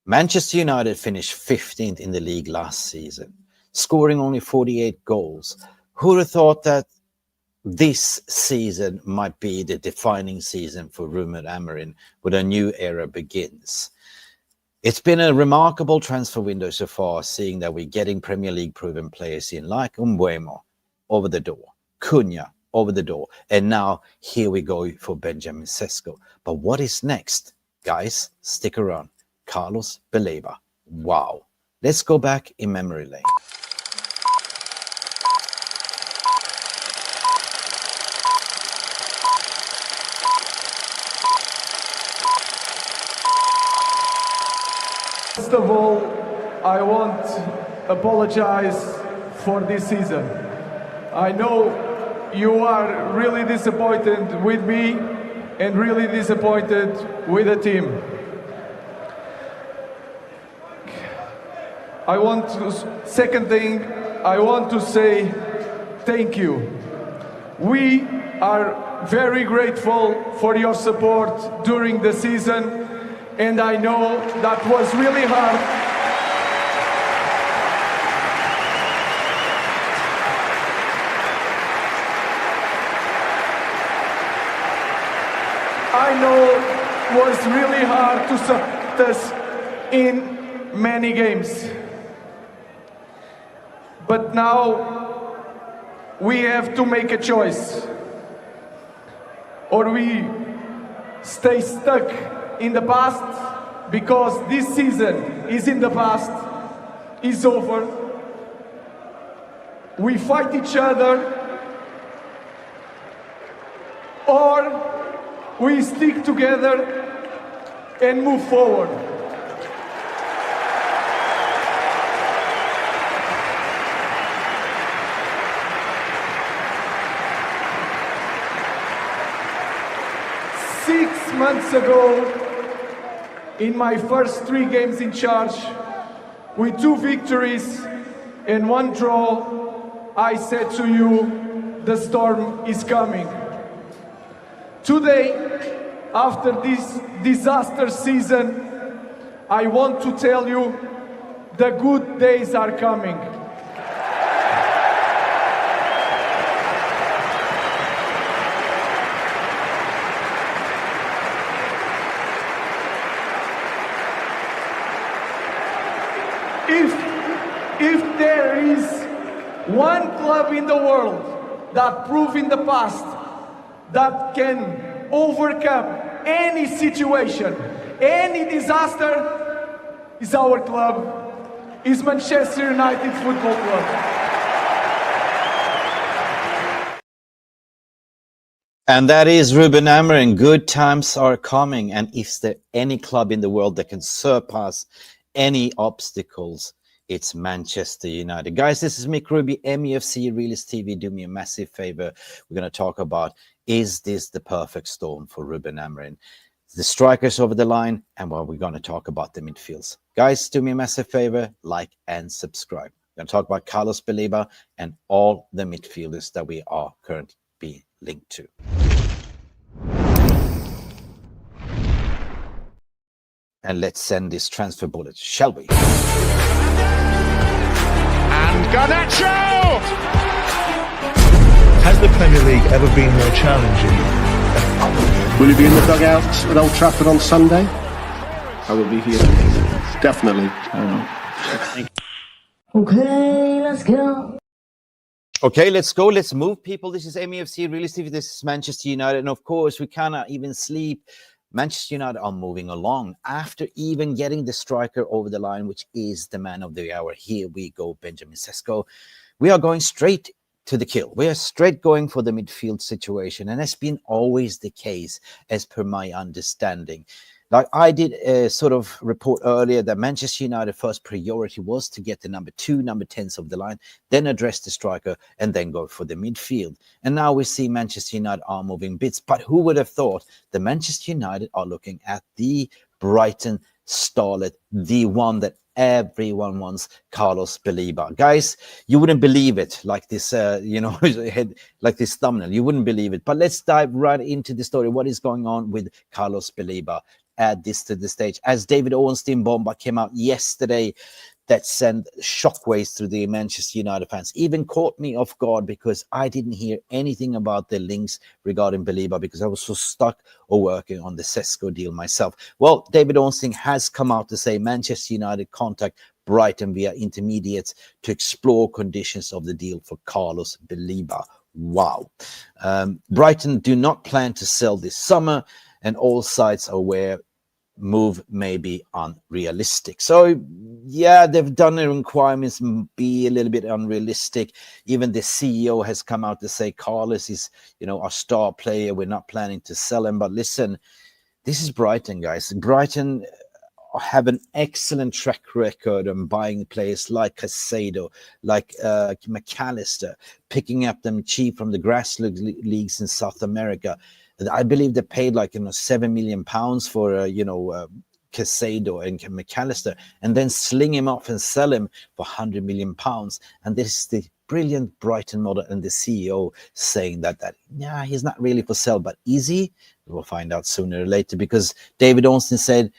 Manchester United finished 15th in the league last season, scoring only 48 goals. Who would have thought that this season might be the defining season for Ruben Amorim, where a new era begins? It's been a remarkable transfer window so far, seeing that we're getting Premier League proven players in like Mbeumo over the door, Cunha over the door, and now here we go for Benjamin Šeško. But what is next? Guys, stick around. Carlos Baleba. Wow. Let's go back in memory lane. First of all, I want to apologize for this season. I know you are really disappointed with me and really disappointed with the team. Second thing, I want to say thank you. We are very grateful for your support during the season, and I know that was really hard. I know it was really hard to support us in many games. But now we have to make a choice. Or we stay stuck in the past, because this season is in the past, is over. We fight each other, or we stick together and move forward. Months ago, in my first 3 games in charge, with 2 victories and 1 draw, I said to you, the storm is coming. Today, after this disaster season, I want to tell you, the good days are coming. If there is one club in the world that proved in the past that can overcome any situation, any disaster, is our club, is Manchester United Football Club. And that is Ruben Amorim. Good times are coming, and if there any club in the world that can surpass any obstacles, it's Manchester United. Guys, this is Mick Ruby, Mufc Realist TV. Do me a massive favor. We're going to talk about, is this the perfect storm for Ruben Amorim? The strikers over the line, and we're going to talk about the midfields. Guys, do me a massive favor, like and subscribe. We're going to talk about Carlos Baleba and all the midfielders that we are currently being linked to. And let's send this transfer bullet, shall we? And Garnacho! Has the Premier League ever been more challenging? Will you be in the dugout at Old Trafford on Sunday? I will be here. Definitely. Okay, let's go. Okay, let's go. Let's move, people. This is Mufc Realist TV. This is Manchester United. And of course, we cannot even sleep. Manchester United are moving along after even getting the striker over the line, which is the man of the hour. Here we go, Benjamin Šeško. We are going straight to the kill. We are straight going for the midfield situation, and it's been always the case, as per my understanding. Like I did sort of report earlier that Manchester United first priority was to get the number 2, number 10s of the line, then address the striker, and then go for the midfield. And now we see Manchester United are moving bits. But who would have thought that Manchester United are looking at the Brighton starlet, the one that everyone wants, Carlos Baleba. Guys, you wouldn't believe it, like this, like this thumbnail. You wouldn't believe it. But let's dive right into the story. What is going on with Carlos Baleba? add this to the stage. As David Ornstein bomba came out yesterday, that sent shockwaves through the Manchester United fans. Even caught me off guard because I didn't hear anything about the links regarding Baleba because I was so stuck or working on the Šeško deal myself. Well, David Ornstein has come out to say Manchester United contact Brighton via intermediates to explore conditions of the deal for Carlos Baleba. Wow. Brighton do not plan to sell this summer, and all sides are aware move may be unrealistic. So yeah, they've done their requirements be a little bit unrealistic. Even the CEO has come out to say Carlos is, our star player. We're not planning to sell him. But listen, this is Brighton, guys. Brighton have an excellent track record on buying players like Caicedo, like McAllister, picking up them cheap from the grassroots leagues in South America. I believe they paid like £7 million for Caicedo and McAllister, and then sling him off and sell him for £100 million. And this is the brilliant Brighton model, and the CEO saying that he's not really for sale, but is he? We'll find out sooner or later, because David Ornstein said,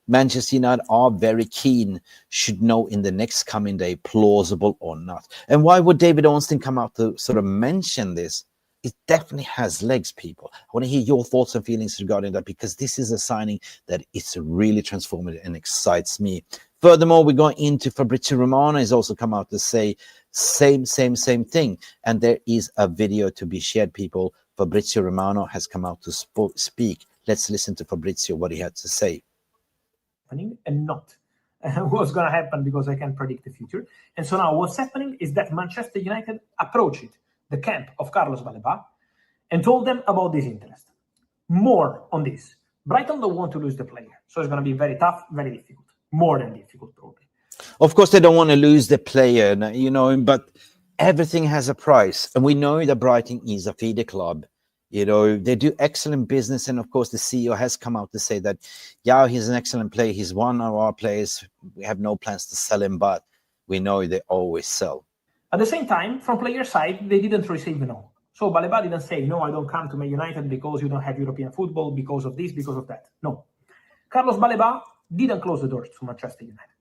Manchester United are very keen, should know in the next coming day, plausible or not. And why would David Ornstein come out to sort of mention this? It definitely has legs, people. I want to hear your thoughts and feelings regarding that, because this is a signing that it's really transformative and excites me. Furthermore, we're going into Fabrizio Romano has also come out to say same thing. And there is a video to be shared, people. Fabrizio Romano has come out to speak. Let's listen to Fabrizio, what he had to say. And not what's going to happen, because I can predict the future. And so now what's happening is that Manchester United approached the camp of Carlos Baleba and told them about this interest. More on this. Brighton don't want to lose the player, so it's going to be very tough, very difficult. More than difficult, probably. Of course, they don't want to lose the player, but everything has a price. And we know that Brighton is a feeder club. They do excellent business. And of course, the CEO has come out to say that, he's an excellent player. He's one of our players. We have no plans to sell him, but we know they always sell. At the same time, from player side, they didn't receive no. So Baleba didn't say, no, I don't come to Man United because you don't have European football, because of this, because of that. No. Carlos Baleba didn't close the doors to Manchester United.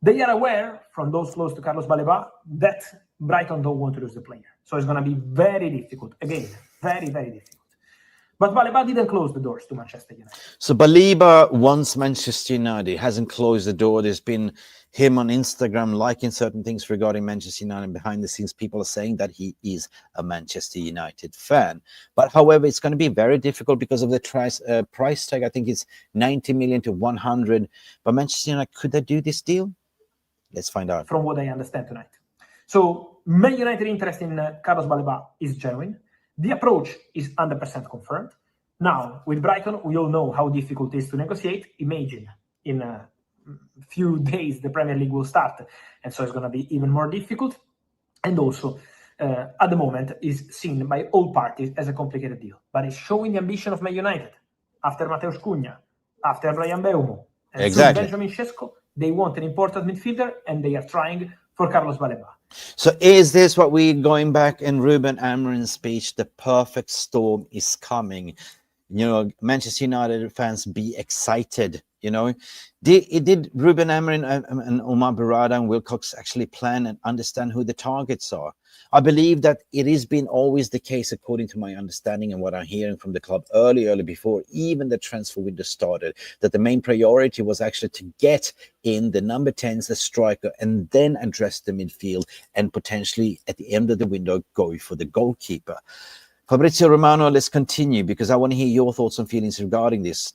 They are aware, from those close to Carlos Baleba, that Brighton don't want to lose the player. So it's going to be very difficult. Again, very, very difficult. But Baleba didn't close the doors to Manchester United. So Baleba wants Manchester United, hasn't closed the door. There's been him on Instagram liking certain things regarding Manchester United. Behind the scenes, people are saying that he is a Manchester United fan. But however, it's going to be very difficult because of the price tag. I think it's 90 million to 100. But Manchester United, could they do this deal? Let's find out. From what I understand tonight. So Man United interest in Carlos Baleba is genuine. The approach is 100% confirmed. Now, with Brighton, we all know how difficult it is to negotiate. Imagine in a few days the Premier League will start, and so it's going to be even more difficult. And also, at the moment, is seen by all parties as a complicated deal. But it's showing the ambition of Man United. After Mateusz Cunha, after Brian Mbeumo, and exactly. Benjamin Šeško, they want an important midfielder, and they are trying for Carlos Baleba. So is this what we're going back in Ruben Amorim's speech? The perfect storm is coming. Manchester United fans, be excited. Did Ruben Amorim and Omar Barada and Wilcox actually plan and understand who the targets are? I believe that it has been always the case, according to my understanding and what I'm hearing from the club early before even the transfer window started, that the main priority was actually to get in the number 10s, the striker, and then address the midfield, and potentially at the end of the window go for the goalkeeper. Fabrizio Romano, let's continue, because I want to hear your thoughts and feelings regarding this.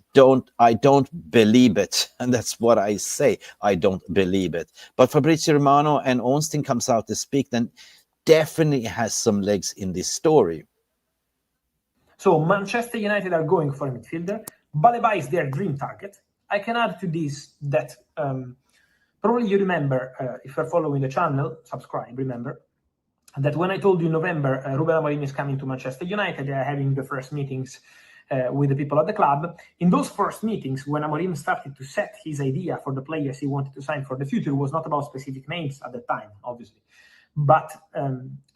I don't believe it. And that's what I say. I don't believe it. But Fabrizio Romano and Ornstein comes out to speak, then definitely has some legs in this story. So Manchester United are going for a midfielder. Baleba is their dream target. I can add to this that probably you remember, if you're following the channel, subscribe, remember, that when I told you in November, Ruben Amorim is coming to Manchester United, they are having the first meetings with the people at the club. In those first meetings, when Amorim started to set his idea for the players he wanted to sign for the future, it was not about specific names at the time, obviously, but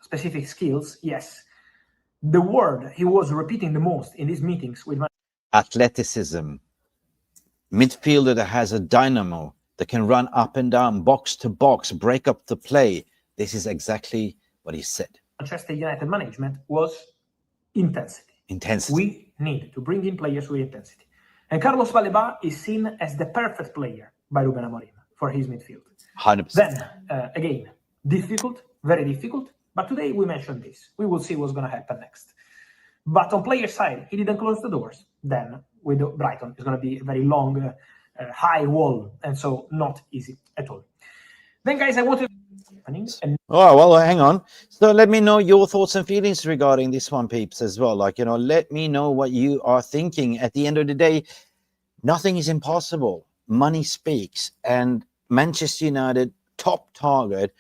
specific skills, yes. The word he was repeating the most in these meetings with athleticism. midfielder that has a dynamo, that can run up and down, box to box, break up the play. This is exactly what he said. Manchester United management was intensity. Intensity. We need to bring in players with intensity. And Carlos Baleba is seen as the perfect player by Ruben Amorim for his midfield. 100%. Then, again, difficult, very difficult. But today we mentioned this. We will see what's going to happen next. But on player side, he didn't close the doors. Then with Brighton, it's going to be a very long, high wall. And so not easy at all. Then, guys, I wanted... Oh, well, hang on. So let me know your thoughts and feelings regarding this one, peeps, as well. Like, let me know what you are thinking. At the end of the day, nothing is impossible. Money speaks. And Manchester United, top target,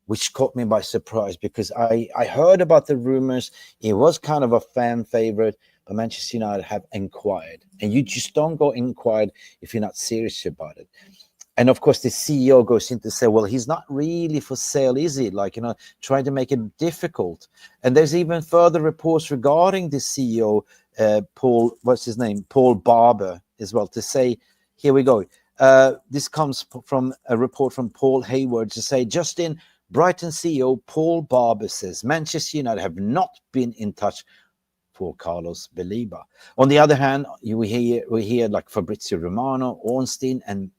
which caught me by surprise because I heard about the rumors. It was kind of a fan favorite, but Manchester United have inquired. And you just don't go inquired if you're not serious about it. And of course, the CEO goes in to say, well, he's not really for sale, is he? Like, trying to make it difficult. And there's even further reports regarding the CEO, Paul Barber, as well, to say, here we go. This comes from a report from Paul Hayward to say, Justin, Brighton CEO Paul Barber says Manchester United have not been in touch for Carlos Baleba. On the other hand, we hear like Fabrizio Romano, Ornstein, and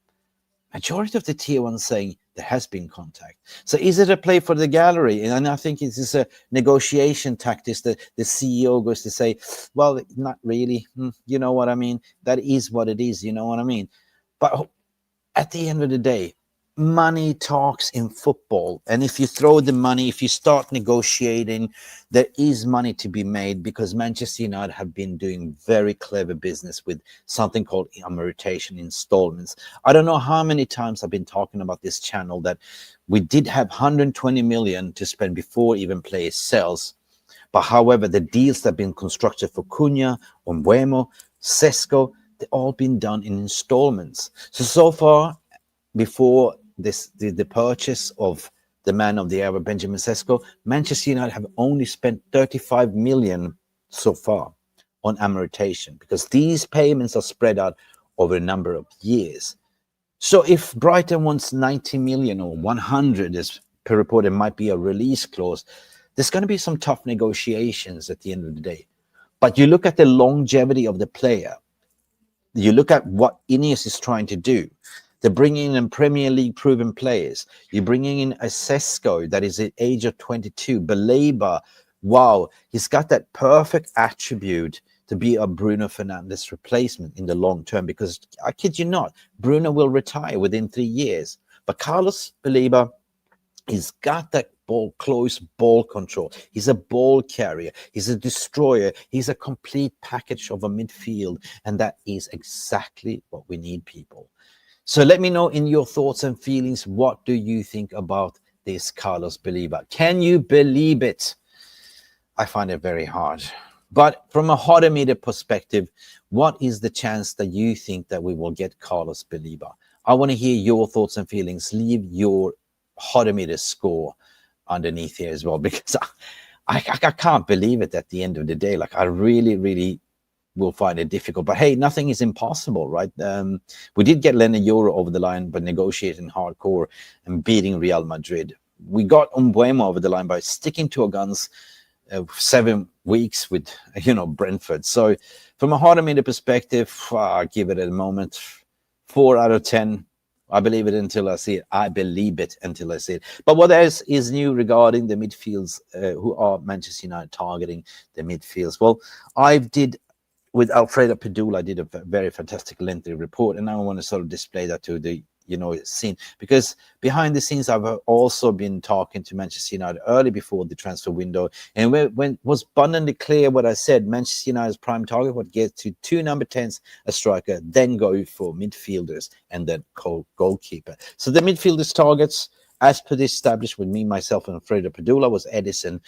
majority of the tier one saying there has been contact. So is it a play for the gallery? And I think it is a negotiation tactic that the CEO goes to say, well, not really. You know what I mean? That is what it is. You know what I mean? But at the end of the day, money talks in football. And if you throw the money, if you start negotiating, there is money to be made because Manchester United have been doing very clever business with something called amortization installments. I don't know how many times I've been talking about this channel that we did have 120 million to spend before even players sells. But however, the deals that have been constructed for Cunha, Mbeumo, Šeško, they've all been done in installments. So far, before the purchase of the man of the hour, Benjamin Šeško, Manchester United have only spent 35 million so far on amortization because these payments are spread out over a number of years. So if Brighton wants 90 million or 100, as per report, it might be a release clause. There's going to be some tough negotiations at the end of the day. But you look at the longevity of the player. You look at what Ineos is trying to do. They're bringing in Premier League proven players. You're bringing in a Šeško that is at the age of 22. Baleba, wow, he's got that perfect attribute to be a Bruno Fernandes replacement in the long term because, I kid you not, Bruno will retire within 3 years. But Carlos Baleba, he's got that close ball control. He's a ball carrier. He's a destroyer. He's a complete package of a midfield. And that is exactly what we need, people. So let me know in your thoughts and feelings, what do you think about this Carlos Baleba? Can you believe it? I find it very hard. But from a Hodometer perspective, what is the chance that you think that we will get Carlos Baleba? I want to hear your thoughts and feelings. Leave your Hodometer score underneath here as well, because I can't believe it at the end of the day. Like, I really will find it difficult. But hey, nothing is impossible, right? We did get Lena Euro over the line by negotiating hardcore and beating Real Madrid. We got Mbeumo over the line by sticking to our guns 7 weeks with, Brentford. So from a Hodometer perspective, I give it at the moment 4 out of 10. I believe it until I see it. I believe it until I see it. But what else is new regarding the midfields who are Manchester United targeting the midfields? Well, with Alfredo Pedula, I did a very fantastic lengthy report, and now I want to sort of display that to the scene, because behind the scenes I've also been talking to Manchester United early before the transfer window, and when it was abundantly clear what I said, Manchester United's prime target would get to 2 number 10s, a striker, then go for midfielders and then goalkeeper. So the midfielders targets, as per the established with me, myself, and Alfredo Pedula, was Ederson.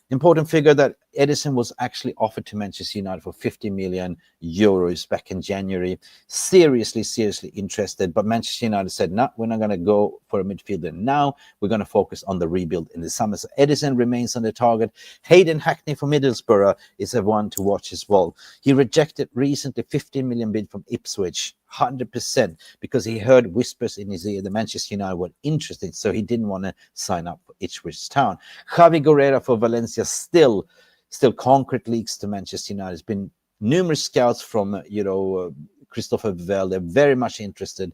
Important figure that Ederson was actually offered to Manchester United for 50 million euros back in January. Seriously interested. But Manchester United said, no, we're not going to go for a midfielder now. We're going to focus on the rebuild in the summer. So Ederson remains on the target. Hayden Hackney from Middlesbrough is a one to watch as well. He rejected recently 15 million bid from Ipswich, 100%, because he heard whispers in his ear that Manchester United were interested, so he didn't want to sign up for Ipswich Town. Javi Guerra for Valencia, still concrete leaks to Manchester United. There's been numerous scouts from Christopher Vell. They're very much interested.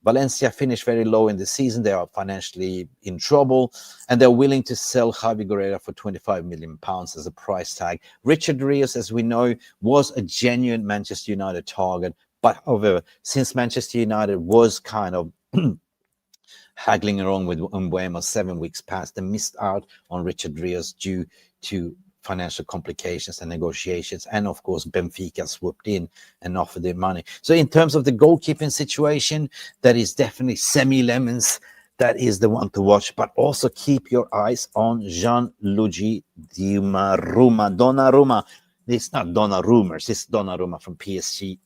Valencia finished very low in the season. They are financially in trouble, and they're willing to sell Javi Guerra for £25 million as a price tag. Richard Rios, as we know, was a genuine Manchester United target, but however, since Manchester United was kind of haggling around with Mbeumo 7 weeks past, they missed out on Richard Rios due to financial complications and negotiations, and of course Benfica swooped in and offered their money. So in terms of the goalkeeping situation, that is definitely Semi Lemons. That is the one to watch, but also keep your eyes on Gianluigi Donnarumma. It's not Donnarumma, it's Donnarumma from PSG.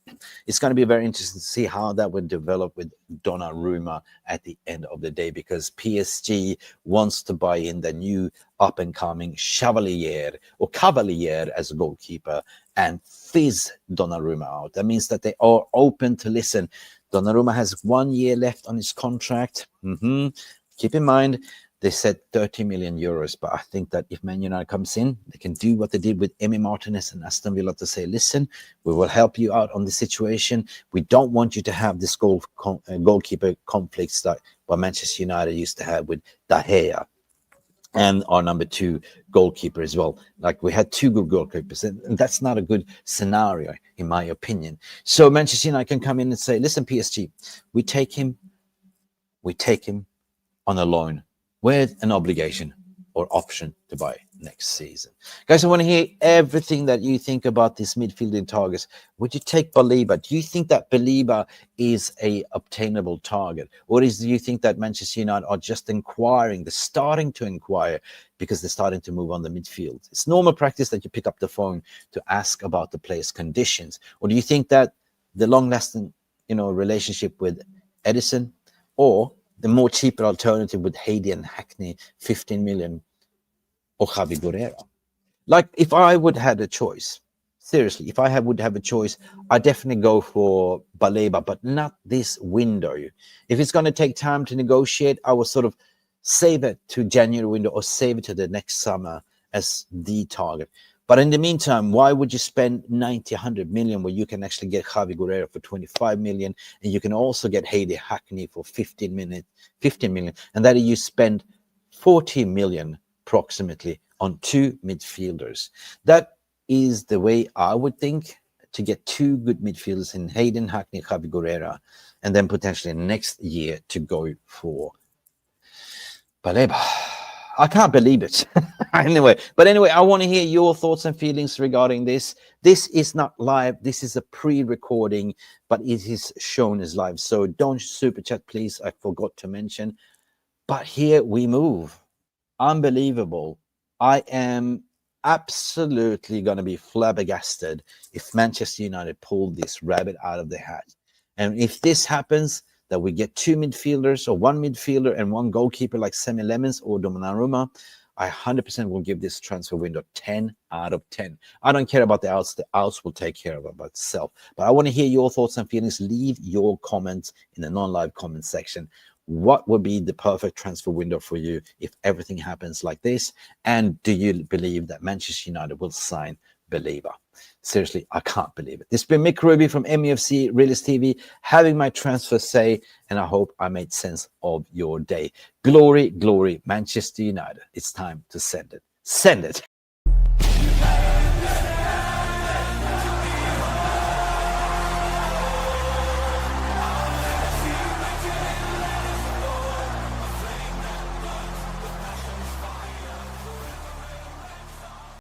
It's going to be very interesting to see how that would develop with Donnarumma at the end of the day, because PSG wants to buy in the new up-and-coming Cavalier as a goalkeeper and fizz Donnarumma out. That means that they are open to listen. Donnarumma has 1 year left on his contract. Keep in mind, they said 30 million euros, but I think that if Man United comes in, they can do what they did with Emi Martinez and Aston Villa to say, listen, we will help you out on the situation. We don't want you to have this goalkeeper conflicts like what Manchester United used to have with De Gea and our number 2 goalkeeper as well. Like, we had 2 good goalkeepers, and that's not a good scenario, in my opinion. So Manchester United can come in and say, listen, PSG, we take him on a loan with an obligation or option to buy next season. Guys, I want to hear everything that you think about this midfielding targets. Would you take Baleba? Do you think that Baleba is a obtainable target? Or do you think that Manchester United are just they're starting to inquire because they're starting to move on the midfield? It's normal practice that you pick up the phone to ask about the player's conditions. Or do you think that the long-lasting, relationship with Ederson, or the more cheaper alternative with Hayden Hackney, 15 million, or Javi Guerra? Like, if I would have a choice, seriously, if I would have a choice, I definitely go for Baleba, but not this window. If it's going to take time to negotiate, I will sort of save it to January window or save it to the next summer as the target. But in the meantime, why would you spend 90, 100 million where you can actually get Javi Guerra for 25 million, and you can also get Hayden Hackney for 15 million, and that you spend 40 million approximately on 2 midfielders. That is the way I would think, to get 2 good midfielders in Hayden Hackney, Javi Guerra, and then potentially next year to go for Baleba. I can't believe it. Anyway, I want to hear your thoughts and feelings regarding this. This is not live. This is a pre-recording, but it is shown as live. So don't super chat, please. I forgot to mention. But here we move. Unbelievable. I am absolutely going to be flabbergasted if Manchester United pulled this rabbit out of the hat. And if this happens, that we get 2 midfielders or 1 midfielder and 1 goalkeeper like Semi Lemons or Donnarumma, I 100% will give this transfer window 10 out of 10. I don't care about the outs. The outs will take care of it by itself. But I want to hear your thoughts and feelings. Leave your comments in the non-live comment section. What would be the perfect transfer window for you if everything happens like this? And do you believe that Manchester United will sign Baleba? Seriously, I can't believe it. This has been Mick Ruby from Mufc Realist TV, having my transfer say, and I hope I made sense of your day. Glory, glory, Manchester United. It's time to send it. Send it.